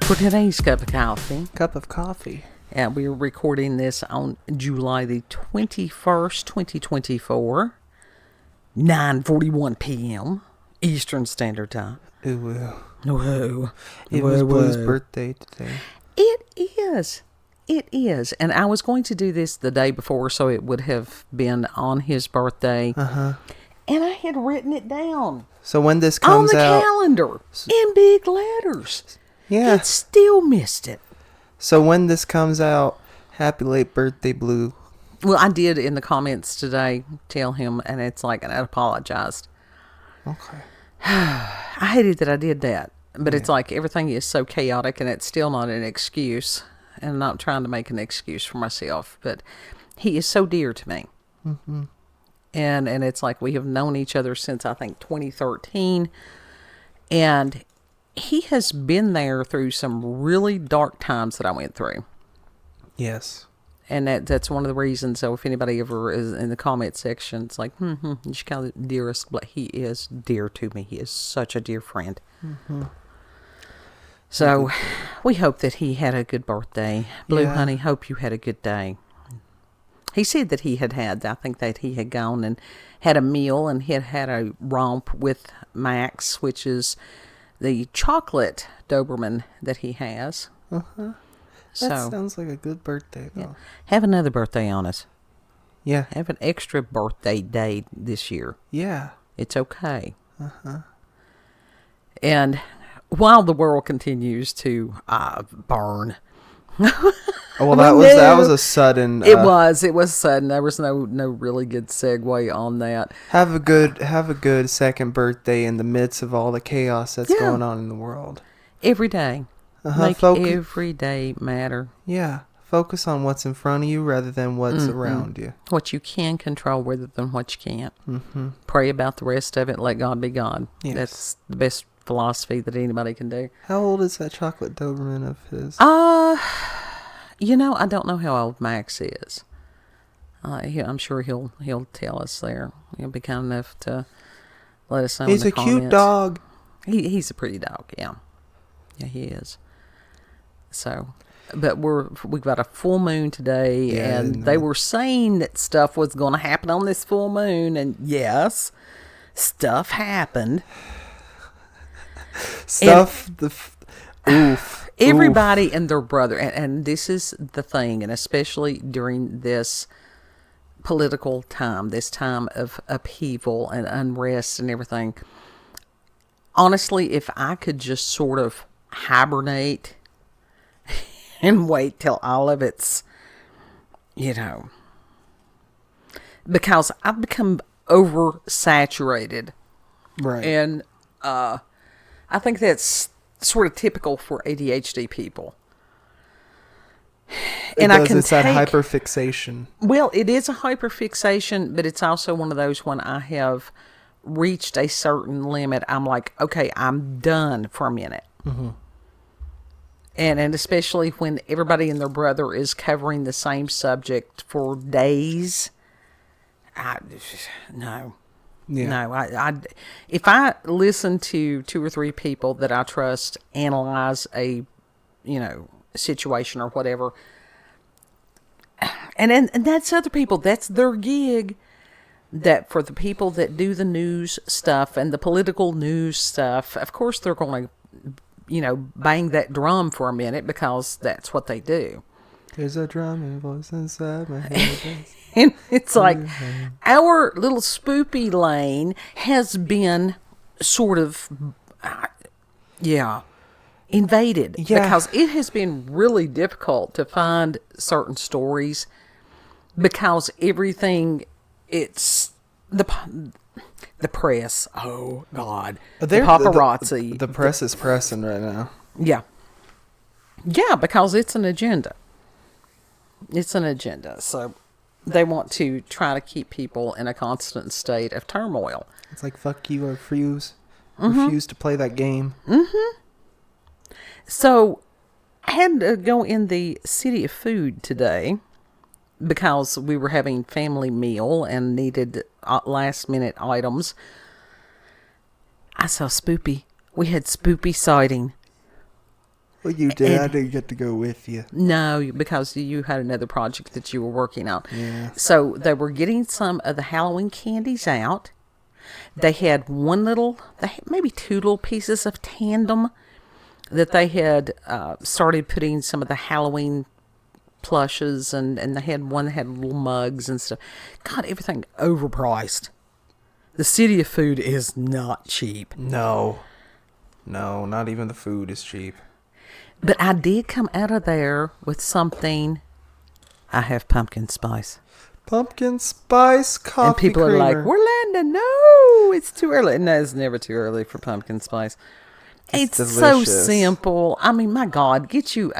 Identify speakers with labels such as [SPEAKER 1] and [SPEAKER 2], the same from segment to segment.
[SPEAKER 1] for today's cup of coffee.
[SPEAKER 2] Cup of coffee.
[SPEAKER 1] And we're recording this on July the 21st, 2024, 9:41 p.m. Eastern Standard Time.
[SPEAKER 2] Ooh.
[SPEAKER 1] Whoa.
[SPEAKER 2] It was Blue's birthday today.
[SPEAKER 1] It is. It is. And I was going to do this the day before, so it would have been on his birthday.
[SPEAKER 2] Uh-huh.
[SPEAKER 1] And I had written it down.
[SPEAKER 2] So when this comes out...
[SPEAKER 1] on the calendar, in big letters.
[SPEAKER 2] Yeah.
[SPEAKER 1] And still missed it.
[SPEAKER 2] So when this comes out, happy late birthday, Blue.
[SPEAKER 1] Well, I did in the comments today tell him, and it's like, and I apologized.
[SPEAKER 2] Okay.
[SPEAKER 1] I hated that I did that. But it's like everything is so chaotic, and it's still not an excuse. And I'm not trying to make an excuse for myself. But he is so dear to me.
[SPEAKER 2] Mm-hmm.
[SPEAKER 1] And it's like we have known each other since, I think, 2013. And he has been there through some really dark times that I went through.
[SPEAKER 2] Yes.
[SPEAKER 1] And that's one of the reasons. So if anybody ever is in the comment section, it's like, you should call it dearest. But he is dear to me. He is such a dear friend. Mm-hmm. So we hope that he had a good birthday. Blue, honey, hope you had a good day. He said that I think that he had gone and had a meal and had a romp with Max, which is the chocolate Doberman that he has.
[SPEAKER 2] Uh-huh. That sounds like a good birthday, though.
[SPEAKER 1] Yeah. Have another birthday on us.
[SPEAKER 2] Yeah.
[SPEAKER 1] Have an extra birthday day this year.
[SPEAKER 2] Yeah.
[SPEAKER 1] It's okay.
[SPEAKER 2] Uh-huh.
[SPEAKER 1] And while the world continues to burn...
[SPEAKER 2] Well, that was a sudden.
[SPEAKER 1] It was sudden. There was no really good segue on that.
[SPEAKER 2] Have a good second birthday in the midst of all the chaos that's going on in the world.
[SPEAKER 1] Every day, make every day matter.
[SPEAKER 2] Yeah, focus on what's in front of you rather than what's around you.
[SPEAKER 1] What you can control rather than what you can't.
[SPEAKER 2] Mm-hmm.
[SPEAKER 1] Pray about the rest of it. Let God be God.
[SPEAKER 2] Yes.
[SPEAKER 1] That's the best philosophy that anybody can do.
[SPEAKER 2] How old is that chocolate Doberman of his?
[SPEAKER 1] I don't know how old Max is. I'm sure he'll tell us there. He'll be kind enough to let us know.
[SPEAKER 2] He's
[SPEAKER 1] in the comments.
[SPEAKER 2] Cute dog.
[SPEAKER 1] He's a pretty dog. Yeah, he is. So, but we've got a full moon today, and they were saying that stuff was going to happen on this full moon, and yes, stuff happened. Everybody and their brother, and this is the thing, and especially during this political time, this time of upheaval and unrest and everything. Honestly, if I could just sort of hibernate and wait till all of it's, because I've become oversaturated.
[SPEAKER 2] Right.
[SPEAKER 1] And I think that's sort of typical for ADHD people.
[SPEAKER 2] It's that hyperfixation.
[SPEAKER 1] Well, it is a hyperfixation, but it's also one of those when I have reached a certain limit, I'm like, okay, I'm done for a minute. Mm-hmm. And especially when everybody and their brother is covering the same subject for days. No. Yeah. No, if I listen to 2 or 3 people that I trust analyze a, situation or whatever, and that's other people, that's their gig. That for the people that do the news stuff and the political news stuff, of course they're going to, bang that drum for a minute because that's what they do.
[SPEAKER 2] There's a drumming voice inside my head.
[SPEAKER 1] And it's like our little Spoopy lane has been sort of, invaded. Yeah. Because it has been really difficult to find certain stories because everything, it's the press. Oh, God. The paparazzi.
[SPEAKER 2] The press is pressing right now.
[SPEAKER 1] Yeah. Yeah, because it's an agenda. It's an agenda. So they want to try to keep people in a constant state of turmoil.
[SPEAKER 2] It's like, fuck you, I refuse. Refuse to play that game.
[SPEAKER 1] Mm-hmm. So I had to go in the City of Food today because we were having family meal and needed last minute items. I saw Spoopy. We had Spoopy sighting.
[SPEAKER 2] Well, you did. I didn't get to go with you.
[SPEAKER 1] No, because you had another project that you were working on.
[SPEAKER 2] Yeah.
[SPEAKER 1] So they were getting some of the Halloween candies out. They had maybe two little pieces of tandem that they had started putting some of the Halloween plushes, and they had one that had little mugs and stuff. God, everything overpriced. The city of food is not cheap.
[SPEAKER 2] No, not even the food is cheap.
[SPEAKER 1] But I did come out of there with something. I have pumpkin spice.
[SPEAKER 2] Pumpkin spice coffee
[SPEAKER 1] And people
[SPEAKER 2] creamer.
[SPEAKER 1] are like, Orlando, no, it's too early. No, it's never too early for pumpkin spice. It's so
[SPEAKER 2] delicious.
[SPEAKER 1] simple. I mean, my God, get you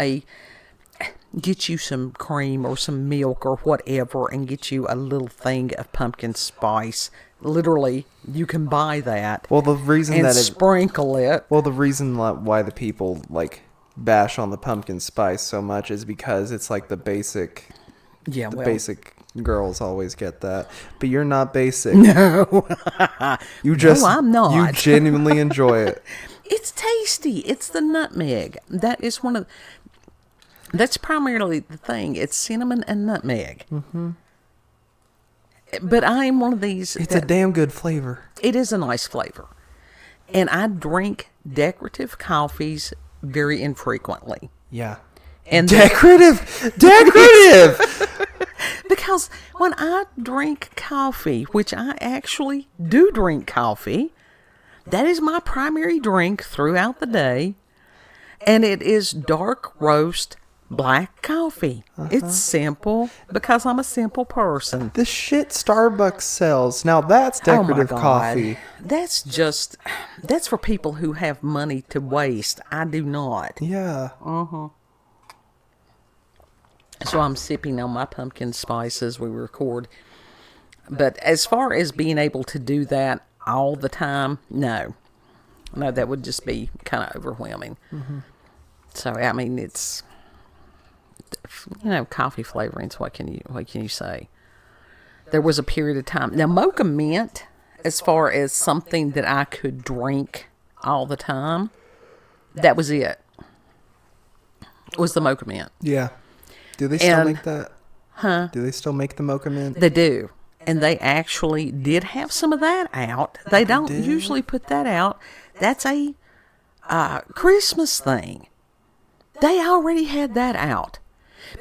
[SPEAKER 1] some cream or some milk or whatever and get you a little thing of pumpkin spice. Literally, you can buy that.
[SPEAKER 2] Well, the reason that
[SPEAKER 1] sprinkle it.
[SPEAKER 2] Well, the reason why the people like bash on the pumpkin spice so much is because it's like the basic.
[SPEAKER 1] Yeah,
[SPEAKER 2] basic girls always get that, but you're not basic.
[SPEAKER 1] No,
[SPEAKER 2] No,
[SPEAKER 1] I'm not.
[SPEAKER 2] You genuinely enjoy it.
[SPEAKER 1] It's tasty. It's the nutmeg. That is that's primarily the thing. It's cinnamon and nutmeg. Mm-hmm. But I'm one of these.
[SPEAKER 2] It's a damn good flavor.
[SPEAKER 1] It is a nice flavor. And I drink decorative coffees very infrequently.
[SPEAKER 2] Yeah.
[SPEAKER 1] And
[SPEAKER 2] Decorative!
[SPEAKER 1] Because when I drink coffee, which I actually do drink coffee, that is my primary drink throughout the day. And it is dark roast black coffee. It's simple because I'm a simple person.
[SPEAKER 2] The shit Starbucks sells. Now that's decorative coffee.
[SPEAKER 1] That's for people who have money to waste. I do not.
[SPEAKER 2] Yeah.
[SPEAKER 1] So I'm sipping on my pumpkin spice as we record. But as far as being able to do that all the time, no, that would just be kind of overwhelming. Mm-hmm. So I mean, it's coffee flavorings. What can you say? There was a period of time. Now mocha mint, as far as something that I could drink all the time, that was it. Was the mocha mint?
[SPEAKER 2] Yeah. Do they still make that? Huh? Do they still make the mocha mint?
[SPEAKER 1] They do. And they actually did have some of that out. They don't usually put that out. That's a Christmas thing. They already had that out.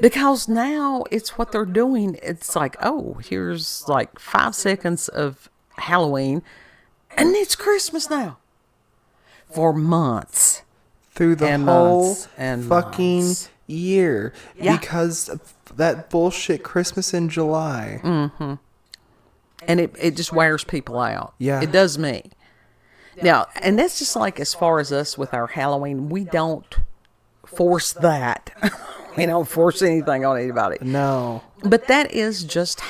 [SPEAKER 1] Because now it's what they're doing. It's like, oh, here's like 5 seconds of Halloween. And it's Christmas now. For months.
[SPEAKER 2] Through the
[SPEAKER 1] And
[SPEAKER 2] whole
[SPEAKER 1] months and
[SPEAKER 2] fucking
[SPEAKER 1] months.
[SPEAKER 2] year.
[SPEAKER 1] Yeah.
[SPEAKER 2] Because of that bullshit Christmas in July.
[SPEAKER 1] Mm-hmm. And it just wears people out.
[SPEAKER 2] Yeah.
[SPEAKER 1] It does me. Now, and that's just like as far as us with our Halloween, we don't force that. We don't force anything on anybody.
[SPEAKER 2] No.
[SPEAKER 1] But that is just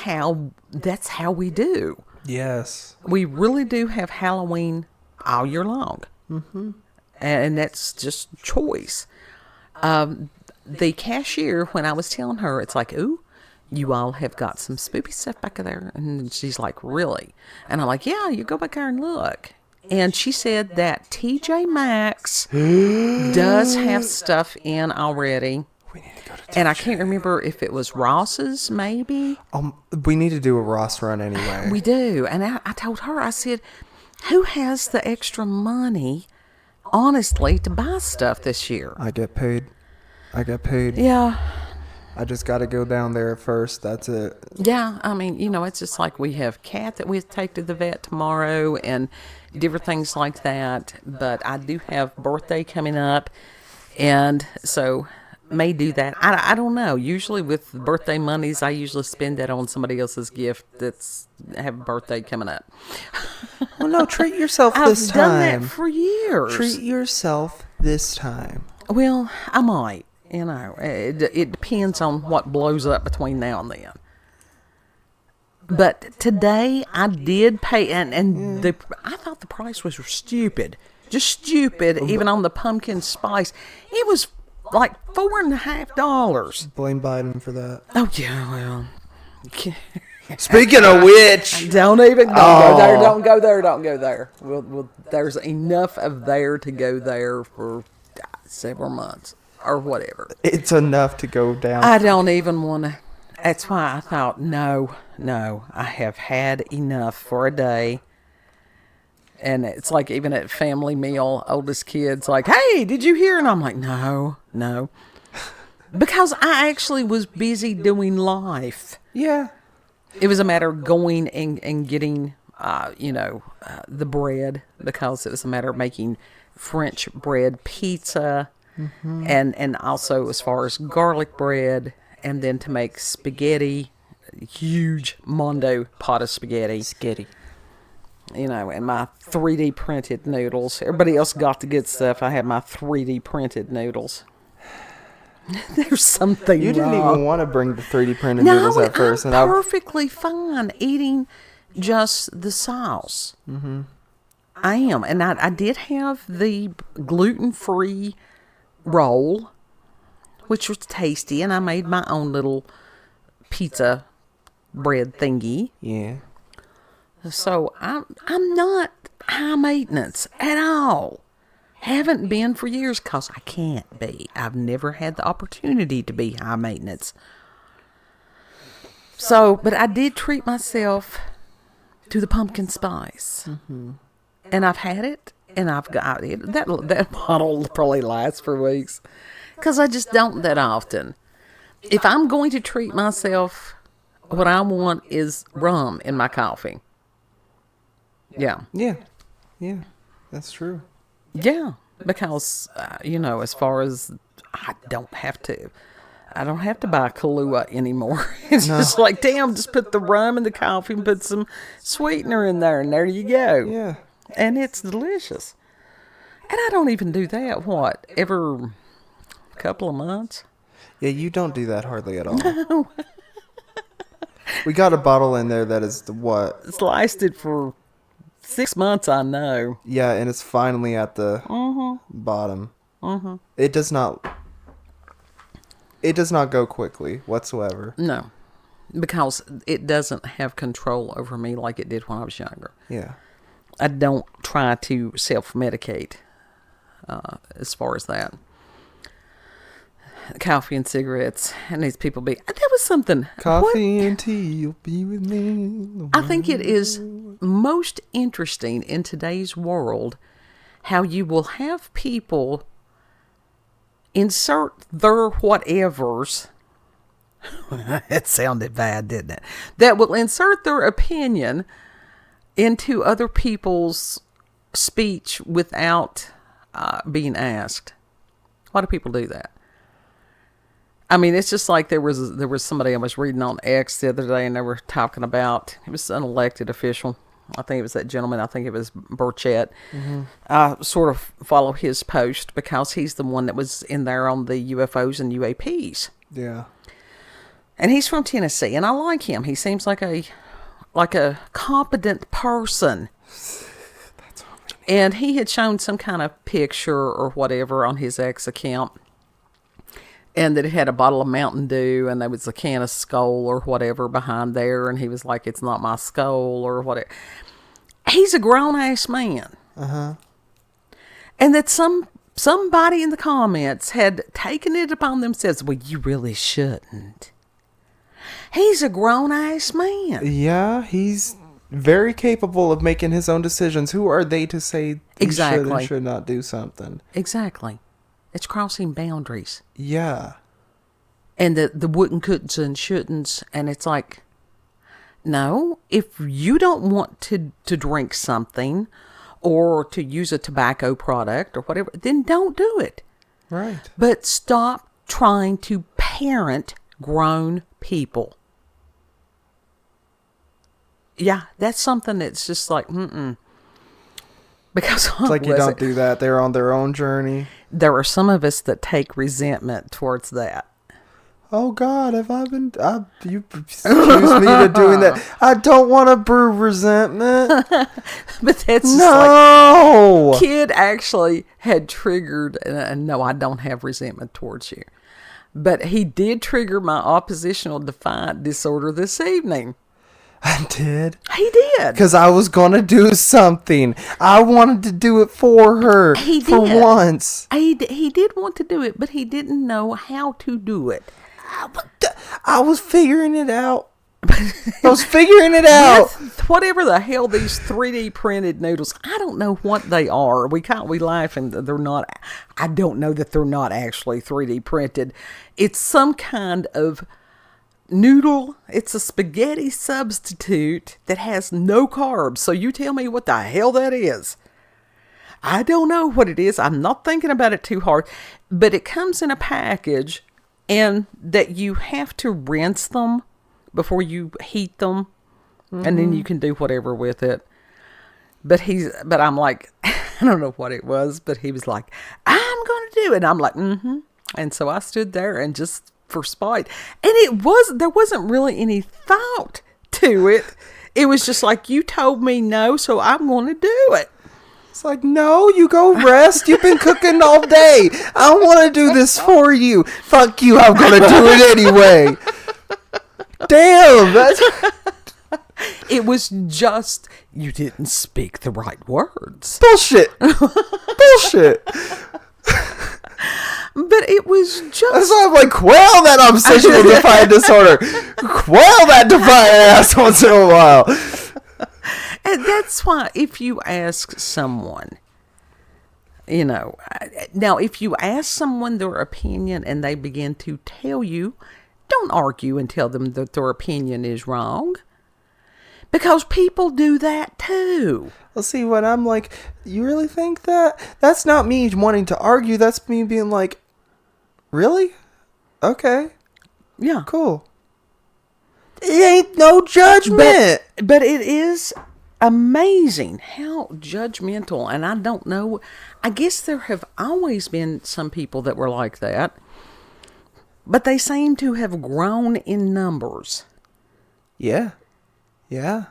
[SPEAKER 1] that's how we do.
[SPEAKER 2] Yes.
[SPEAKER 1] We really do have Halloween all year long. Mm-hmm. And that's just choice. The cashier, when I was telling her, it's like, ooh, you all have got some spoopy stuff back there. And she's like, really? And I'm like, yeah, you go back there and look. And she said that TJ Maxx does have stuff in already.
[SPEAKER 2] We need to go to
[SPEAKER 1] And I can't remember if it was Ross's, maybe.
[SPEAKER 2] We need to do a Ross run anyway.
[SPEAKER 1] We do. And I told her, I said, who has the extra money, honestly, to buy stuff this year?
[SPEAKER 2] I get paid.
[SPEAKER 1] Yeah.
[SPEAKER 2] I just got to go down there first. That's it.
[SPEAKER 1] Yeah. I mean, it's just like we have Kat that we take to the vet tomorrow and different things like that. But I do have birthday coming up. And so may do that. I don't know. Usually with birthday monies, I usually spend that on somebody else's gift that's have a birthday coming up.
[SPEAKER 2] Well, no, treat yourself this time.
[SPEAKER 1] I've done that for years.
[SPEAKER 2] Treat yourself this time.
[SPEAKER 1] Well, I might. It depends on what blows up between now and then. But today I did pay, and I thought the price was stupid, just stupid. Even on the pumpkin spice, it was like $4.50.
[SPEAKER 2] Blame Biden for that.
[SPEAKER 1] Oh yeah, well.
[SPEAKER 2] Speaking of which,
[SPEAKER 1] Don't go there. Don't go there. Don't go there. There's enough of there to go there for several months. or whatever.
[SPEAKER 2] It's enough to go down.
[SPEAKER 1] I don't even want to. That's why I thought, no, I have had enough for a day. And it's like even at family meal, oldest kid's like, hey, did you hear? And I'm like, no. Because I actually was busy doing life.
[SPEAKER 2] Yeah.
[SPEAKER 1] It was a matter of going and getting, the bread, because it was a matter of making French bread pizza, and also as far as garlic bread, and then to make spaghetti, huge Mondo pot of spaghetti. And my 3D printed noodles. Everybody else got the good stuff. I had my 3D printed noodles. There's something
[SPEAKER 2] You didn't
[SPEAKER 1] wrong.
[SPEAKER 2] even want to bring the 3D printed noodles at first.
[SPEAKER 1] I'm perfectly fine eating just the sauce. Mm-hmm. I am. And I did have the gluten-free roll, which was tasty. And I made my own little pizza bread thingy.
[SPEAKER 2] Yeah.
[SPEAKER 1] So I'm not high maintenance at all. Haven't been for years because I can't be. I've never had the opportunity to be high maintenance. So, but I did treat myself to the pumpkin spice. Mm-hmm. And I've had it, and I've got it. That bottle probably lasts for weeks because I just don't that often. If I'm going to treat myself, what I want is rum in my coffee. Yeah.
[SPEAKER 2] Yeah. That's true.
[SPEAKER 1] Yeah, because as far as I don't have to buy Kahlua anymore. It's just like, damn, just put the rum in the coffee and put some sweetener in there, and there you go.
[SPEAKER 2] Yeah.
[SPEAKER 1] And it's delicious. And I don't even do that, every couple of months?
[SPEAKER 2] Yeah, you don't do that hardly at all. No. We got a bottle in there that is
[SPEAKER 1] It's lasted for 6 months, I know.
[SPEAKER 2] Yeah, and it's finally at the bottom. Mm-hmm. It does not go quickly whatsoever.
[SPEAKER 1] No, because it doesn't have control over me like it did when I was younger.
[SPEAKER 2] Yeah.
[SPEAKER 1] I don't try to self-medicate as far as that. Coffee and cigarettes, and these people that was something.
[SPEAKER 2] Coffee and tea, you'll be with me.
[SPEAKER 1] I think it is most interesting in today's world how you will have people insert their whatevers. It sounded bad, didn't it? That will insert their opinion into other people's speech without being asked. Why do people do that? I mean, it's just like there was somebody I was reading on X the other day, and they were talking about, it was an elected official. I think it was that gentleman. I think it was Burchett. Mm-hmm. I sort of follow his post because he's the one that was in there on the UFOs and UAPs.
[SPEAKER 2] Yeah.
[SPEAKER 1] And he's from Tennessee, and I like him. He seems like a competent person.
[SPEAKER 2] That's all we need.
[SPEAKER 1] And he had shown some kind of picture or whatever on his X account. And that it had a bottle of Mountain Dew, and there was a can of Skull or whatever behind there. And he was like, it's not my Skull or whatever. He's a grown-ass man. Uh-huh. And that somebody in the comments had taken it upon themselves, well, you really shouldn't. He's a grown-ass man.
[SPEAKER 2] Yeah, he's very capable of making his own decisions. Who are they to say he should and should not do something?
[SPEAKER 1] Exactly. It's crossing boundaries.
[SPEAKER 2] Yeah.
[SPEAKER 1] And the wouldn't, couldn'ts, and shouldn'ts. And it's like, no, if you don't want to drink something or to use a tobacco product or whatever, then don't do it.
[SPEAKER 2] Right.
[SPEAKER 1] But stop trying to parent grown people. Yeah, that's something that's just like, Because
[SPEAKER 2] it's like you don't do that. They're on their own journey.
[SPEAKER 1] There are some of us that take resentment towards that.
[SPEAKER 2] Oh God, you excuse me to doing that. I don't want to brew resentment.
[SPEAKER 1] But that's just
[SPEAKER 2] no.
[SPEAKER 1] Like, kid actually had triggered, and no, I don't have resentment towards you. But he did trigger my oppositional defiant disorder this evening.
[SPEAKER 2] I did.
[SPEAKER 1] He did.
[SPEAKER 2] Because I was going to do something. I wanted to do it for her.
[SPEAKER 1] He
[SPEAKER 2] for
[SPEAKER 1] did.
[SPEAKER 2] once.
[SPEAKER 1] He did want to do it, but he didn't know how to do it.
[SPEAKER 2] I was figuring it out. With
[SPEAKER 1] whatever the hell these 3D printed noodles, I don't know what they are. We laugh and they're not. I don't know that they're not actually 3D printed. It's some kind of noodle. It's a spaghetti substitute that has no carbs. So you tell me what the hell that is. I don't know what it is. I'm not thinking about it too hard, but it comes in a package, and that you have to rinse them before you heat them, and then you can do whatever with it. But I'm like, I don't know what it was, but he was like, I'm going to do it. And I'm like, And so I stood there and just for spite. And there wasn't really any thought to it. It was just like, you told me no, so I'm going to do it.
[SPEAKER 2] It's like, no, you go rest. You've been cooking all day. I don't want to do this for you. Fuck you. I'm going to do it anyway. Damn.
[SPEAKER 1] It was just, you didn't speak the right words.
[SPEAKER 2] Bullshit. Bullshit.
[SPEAKER 1] But it was just...
[SPEAKER 2] That's why I'm like, quell that obsessional defiant disorder. Quell that defiant ass once in a while.
[SPEAKER 1] And that's why if you ask someone, now if you ask someone their opinion and they begin to tell you, don't argue and tell them that their opinion is wrong. Because people do that too.
[SPEAKER 2] Well, see, what I'm like, you really think that? That's not me wanting to argue. That's me being like, really? Okay.
[SPEAKER 1] Yeah.
[SPEAKER 2] Cool. It ain't no judgment.
[SPEAKER 1] But it is amazing how judgmental, and I don't know. I guess there have always been some people that were like that. But they seem to have grown in numbers.
[SPEAKER 2] Yeah. Yeah.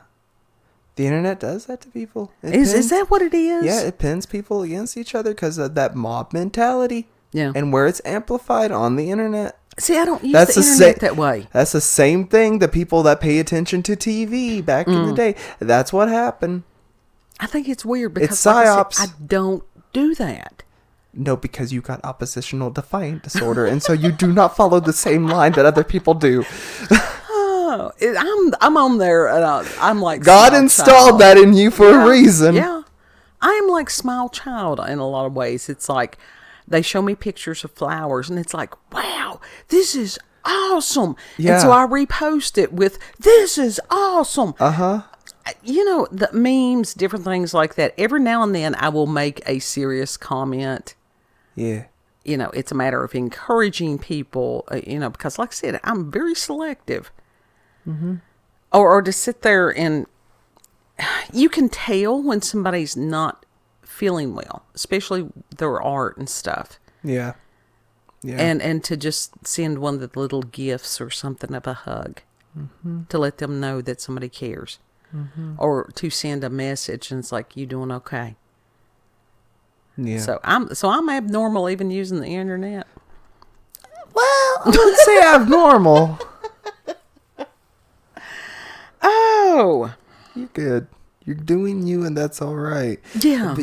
[SPEAKER 2] The internet does that to people.
[SPEAKER 1] Is that what it is?
[SPEAKER 2] Yeah, it pins people against each other because of that mob mentality.
[SPEAKER 1] Yeah.
[SPEAKER 2] And where it's amplified on the internet.
[SPEAKER 1] See, I don't use the internet that way.
[SPEAKER 2] That's the same thing. The people that pay attention to TV back in the day. That's what happened.
[SPEAKER 1] I think it's weird because
[SPEAKER 2] it's psyops.
[SPEAKER 1] I don't do that.
[SPEAKER 2] No, because you got oppositional defiant disorder, and so you do not follow the same line that other people do.
[SPEAKER 1] Oh, I'm on there, and I'm like
[SPEAKER 2] God installed that in you for a reason.
[SPEAKER 1] Yeah, I'm like Small Child in a lot of ways. It's like they show me pictures of flowers, and it's like, wow, this is awesome. Yeah. And so I repost it with, this is awesome. The memes, different things like that. Every now and then, I will make a serious comment.
[SPEAKER 2] Yeah.
[SPEAKER 1] It's a matter of encouraging people, because like I said, I'm very selective. Mm-hmm. Or to sit there and you can tell when somebody's not feeling well, especially their art and stuff.
[SPEAKER 2] Yeah. Yeah.
[SPEAKER 1] And to just send one of the little gifts or something of a hug to let them know that somebody cares. Mm-hmm. Or to send a message and it's like, you doing okay?
[SPEAKER 2] Yeah.
[SPEAKER 1] So I'm abnormal even using the internet.
[SPEAKER 2] Well, I wouldn't say abnormal.
[SPEAKER 1] Oh.
[SPEAKER 2] You're good. You're doing you, and that's all right.
[SPEAKER 1] Yeah.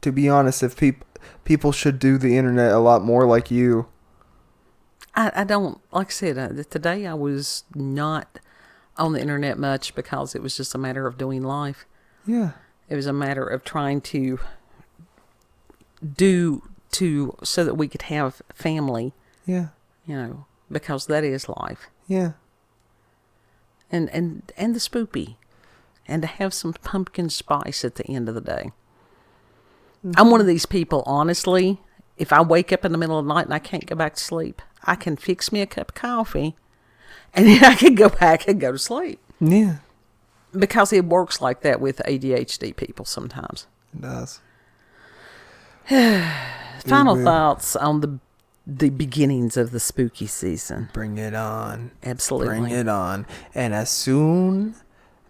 [SPEAKER 2] To be honest, if people should do the internet a lot more like you.
[SPEAKER 1] I don't, like I said, today I was not on the internet much because it was just a matter of doing life.
[SPEAKER 2] Yeah.
[SPEAKER 1] It was a matter of trying to so that we could have family.
[SPEAKER 2] Yeah.
[SPEAKER 1] Because that is life.
[SPEAKER 2] Yeah.
[SPEAKER 1] And the spoopy. And to have some pumpkin spice at the end of the day. Mm-hmm. I'm one of these people, honestly, if I wake up in the middle of the night and I can't go back to sleep, I can fix me a cup of coffee and then I can go back and go to sleep.
[SPEAKER 2] Yeah.
[SPEAKER 1] Because it works like that with ADHD people sometimes.
[SPEAKER 2] It does.
[SPEAKER 1] Final thoughts on the beginnings of the spooky season.
[SPEAKER 2] Bring it on.
[SPEAKER 1] Absolutely.
[SPEAKER 2] Bring it on. And as soon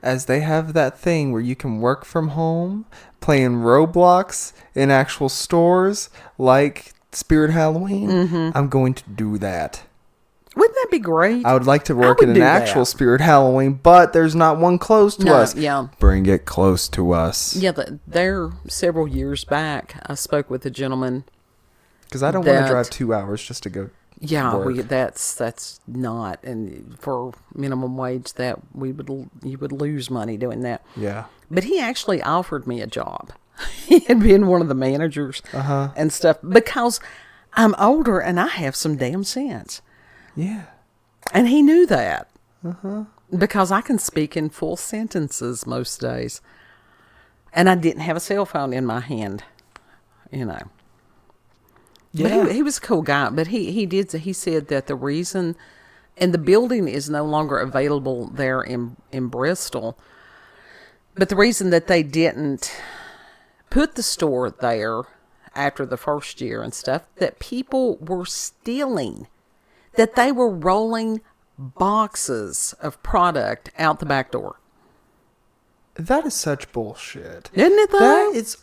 [SPEAKER 2] as they have that thing where you can work from home, playing Roblox in actual stores like Spirit Halloween, I'm going to do that.
[SPEAKER 1] Wouldn't that be great?
[SPEAKER 2] I would like to work in an actual spirit Halloween, but there's not one close to us.
[SPEAKER 1] Yeah.
[SPEAKER 2] Bring it close to us.
[SPEAKER 1] Yeah, there several years back, I spoke with a gentleman.
[SPEAKER 2] Because I don't want to drive 2 hours just to go.
[SPEAKER 1] Yeah,
[SPEAKER 2] work.
[SPEAKER 1] that's not, and for minimum wage that you would lose money doing that.
[SPEAKER 2] Yeah.
[SPEAKER 1] But he actually offered me a job. He had been one of the managers and stuff because I'm older and I have some damn sense.
[SPEAKER 2] Yeah.
[SPEAKER 1] And he knew that because I can speak in full sentences most days, and I didn't have a cell phone in my hand, you know.
[SPEAKER 2] Yeah.
[SPEAKER 1] But he was a cool guy. But he said that the reason, and the building is no longer available there in Bristol, but the reason that they didn't put the store there after the first year and stuff, that people were stealing, that they were rolling boxes of product out the back door.
[SPEAKER 2] That is such bullshit.
[SPEAKER 1] Isn't it, though?
[SPEAKER 2] That is...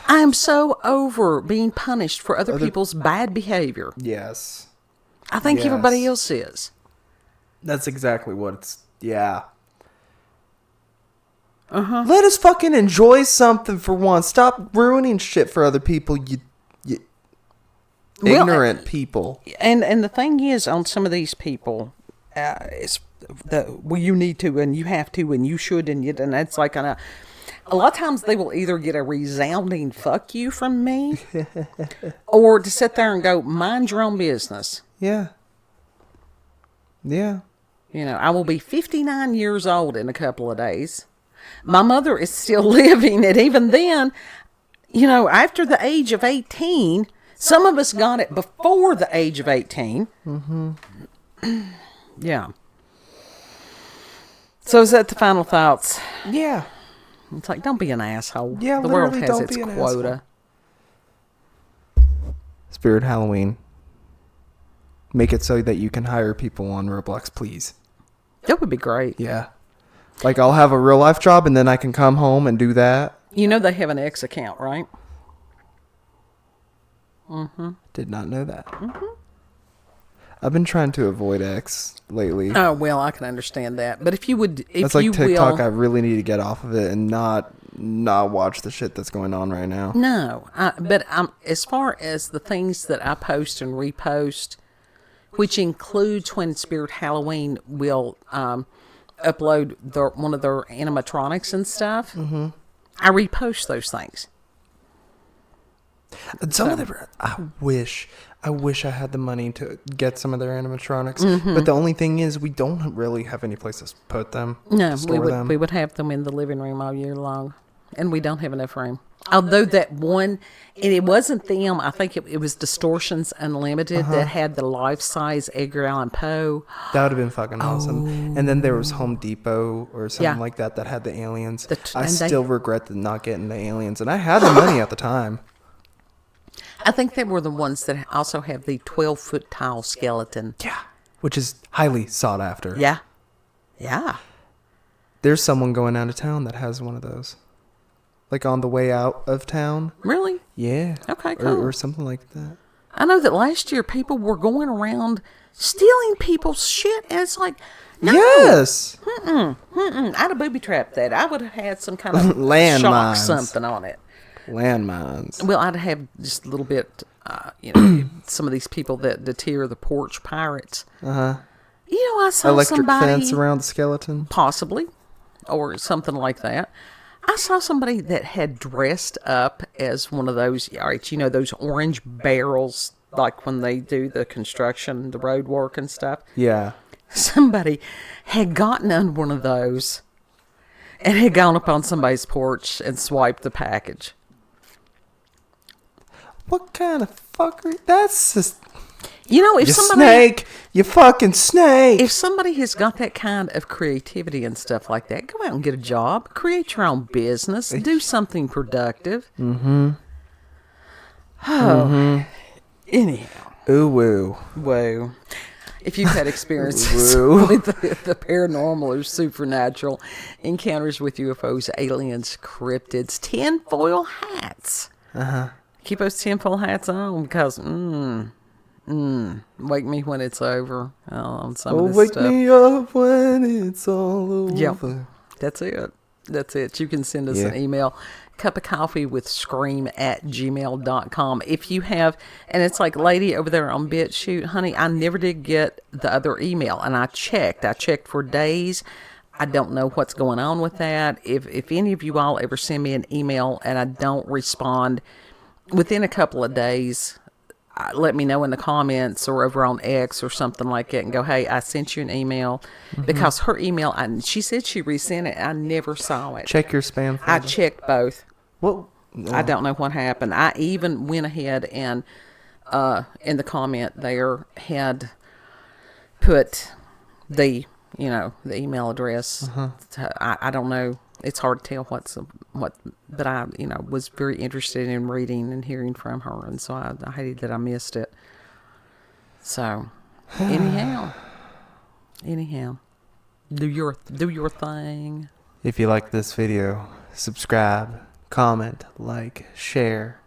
[SPEAKER 1] I am so over being punished for other people's bad behavior.
[SPEAKER 2] Yes.
[SPEAKER 1] I think everybody else is.
[SPEAKER 2] That's exactly what it's... Yeah. Let us fucking enjoy something for once. Stop ruining shit for other people, you ignorant people.
[SPEAKER 1] And the thing is, on some of these people, it's you need to, and you have to, and you should, and it's like a lot of times they will either get a resounding fuck you from me, or to sit there and go, mind your own business.
[SPEAKER 2] Yeah. Yeah.
[SPEAKER 1] You know, I will be 59 years old in a couple of days. My mother is still living, and even then, you know, after the age of 18, some of us got it before the age of 18. Yeah. So is that the final thoughts?
[SPEAKER 2] Yeah.
[SPEAKER 1] It's like, don't be an asshole.
[SPEAKER 2] Yeah,
[SPEAKER 1] the world
[SPEAKER 2] literally
[SPEAKER 1] has
[SPEAKER 2] don't
[SPEAKER 1] its
[SPEAKER 2] be an
[SPEAKER 1] quota.
[SPEAKER 2] Spirit Halloween. Make it so that you can hire people on Roblox, please.
[SPEAKER 1] That would be great.
[SPEAKER 2] Yeah. Like, I'll have a real life job, and then I can come home and do that.
[SPEAKER 1] You know they have an X account, right?
[SPEAKER 2] Did not know that. I've been trying to avoid X lately.
[SPEAKER 1] Oh, well, I can understand that. But if you would, if
[SPEAKER 2] that's like
[SPEAKER 1] you
[SPEAKER 2] TikTok.
[SPEAKER 1] will,
[SPEAKER 2] I really need to get off of it and not watch the shit that's going on right now.
[SPEAKER 1] No, but as far as the things that I post and repost, which includes when Spirit Halloween will upload one of their animatronics and stuff, I repost those things.
[SPEAKER 2] Some of them, I wish I had the money to get some of their animatronics. But the only thing is, we don't really have any place to put them.
[SPEAKER 1] No,
[SPEAKER 2] them.
[SPEAKER 1] we would have them in the living room all year long, and we don't have enough room. Although that one, and it wasn't them, I think it was Distortions Unlimited that had the life-size Edgar Allan Poe.
[SPEAKER 2] That would have been fucking awesome. And then there was Home Depot or something like that had the aliens. I still regret not getting the aliens, and I had the money at the time.
[SPEAKER 1] I think they were the ones that also have the 12-foot tall skeleton.
[SPEAKER 2] Yeah. Which is highly sought after.
[SPEAKER 1] Yeah. Yeah.
[SPEAKER 2] There's someone going out of town that has one of those. Like on the way out of town.
[SPEAKER 1] Really?
[SPEAKER 2] Yeah.
[SPEAKER 1] Okay, cool.
[SPEAKER 2] Or something like that.
[SPEAKER 1] I know that last year people were going around stealing people's shit, and it's like, no.
[SPEAKER 2] Yes.
[SPEAKER 1] I'd have booby-trapped that. I would have had some kind of
[SPEAKER 2] Landmines.
[SPEAKER 1] shock something on it.
[SPEAKER 2] Landmines.
[SPEAKER 1] Well, I'd have just a little bit, some of these people that deter the porch pirates. You know, I saw
[SPEAKER 2] electric
[SPEAKER 1] somebody...
[SPEAKER 2] fence around the skeleton?
[SPEAKER 1] Possibly. Or something like that. I saw somebody that had dressed up as one of those, all right, you know, those orange barrels, like when they do the construction, the road work and stuff.
[SPEAKER 2] Yeah.
[SPEAKER 1] Somebody had gotten on one of those and had gone up on somebody's porch and swiped the package.
[SPEAKER 2] What kind of fuckery? That's just...
[SPEAKER 1] You know, if
[SPEAKER 2] you
[SPEAKER 1] somebody...
[SPEAKER 2] snake! You fucking snake!
[SPEAKER 1] If somebody has got that kind of creativity and stuff like that, go out and get a job. Create your own business. Do something productive. Anyhow.
[SPEAKER 2] Ooh, woo.
[SPEAKER 1] Whoa. If you've had experiences with the paranormal or supernatural, encounters with UFOs, aliens, cryptids, tinfoil hats. Keep those tinfoil hats on because, Wake me when it's over. On some
[SPEAKER 2] Oh,
[SPEAKER 1] of this
[SPEAKER 2] wake
[SPEAKER 1] stuff.
[SPEAKER 2] me up when it's all over.
[SPEAKER 1] Yep. That's it. You can send us an email, cupofcoffeewithscream@gmail.com. If you have, and it's like lady over there on BitChute, honey, I never did get the other email, and I checked for days. I don't know what's going on with that. If any of you all ever send me an email and I don't respond within a couple of days, let me know in the comments or over on X or something like that and go, hey, I sent you an email. Because her email, she said she resent it. I never saw it.
[SPEAKER 2] Check your spam folder.
[SPEAKER 1] I checked both.
[SPEAKER 2] Well,
[SPEAKER 1] I don't know what happened. I even went ahead and in the comment there had put the email address. I don't know. It's hard to tell what, but I, was very interested in reading and hearing from her, and so I hated that I missed it. So, anyhow, do your thing.
[SPEAKER 2] if you like this video, subscribe, comment, like, share.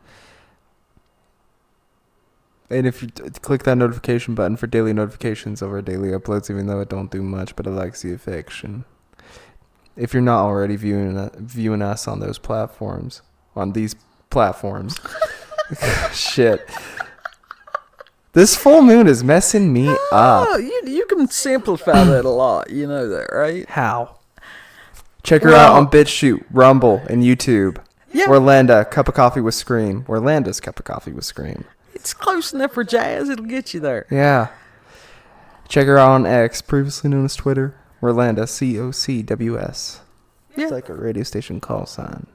[SPEAKER 2] And if you click that notification button for daily notifications of our daily uploads, even though it don't do much, but it likes the affection. If you're not already viewing us on those platforms, on these platforms, shit. This full moon is messing me up.
[SPEAKER 1] You can simplify that a lot. You know that, right?
[SPEAKER 2] How? Check her out on BitChute, Rumble, and YouTube.
[SPEAKER 1] Yeah.
[SPEAKER 2] Orlando, Cup of Coffee with Scream. Orlando's Cup of Coffee with Scream.
[SPEAKER 1] It's close enough for jazz. It'll get you there.
[SPEAKER 2] Yeah. Check her out on X, previously known as Twitter. Orlando, COCWS.
[SPEAKER 1] Yeah.
[SPEAKER 2] It's like a radio station call sign.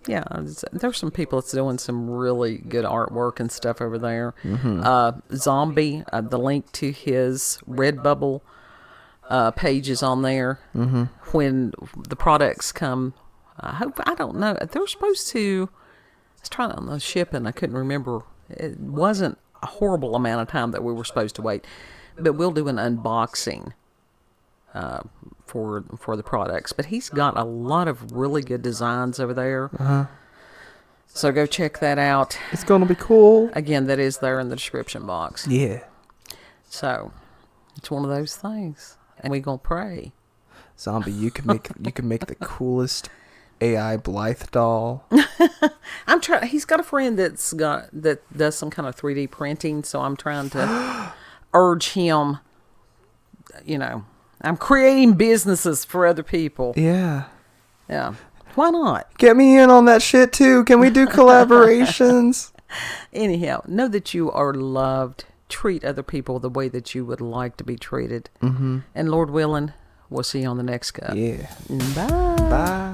[SPEAKER 1] Yeah, there's some people that's doing some really good artwork and stuff over there. Zombie, the link to his Redbubble page is on there. When the products come, I don't know. They're supposed to. I was trying on the shipping. I couldn't remember. It wasn't a horrible amount of time that we were supposed to wait, but we'll do an unboxing for the products. But he's got a lot of really good designs over there. So go check that out.
[SPEAKER 2] It's gonna be cool.
[SPEAKER 1] Again, that is there in the description box.
[SPEAKER 2] Yeah. So
[SPEAKER 1] it's one of those things, and we gonna pray.
[SPEAKER 2] Zombie, you can make the coolest AI Blythe doll.
[SPEAKER 1] I'm trying. He's got a friend that does some kind of 3D printing, so I'm trying to urge him. I'm creating businesses for other people.
[SPEAKER 2] Yeah.
[SPEAKER 1] Why not?
[SPEAKER 2] Get me in on that shit too. Can we do collaborations?
[SPEAKER 1] Anyhow, know that you are loved. Treat other people the way that you would like to be treated. And Lord willing, we'll see you on the next cup.
[SPEAKER 2] Yeah.
[SPEAKER 1] Bye.
[SPEAKER 2] Bye.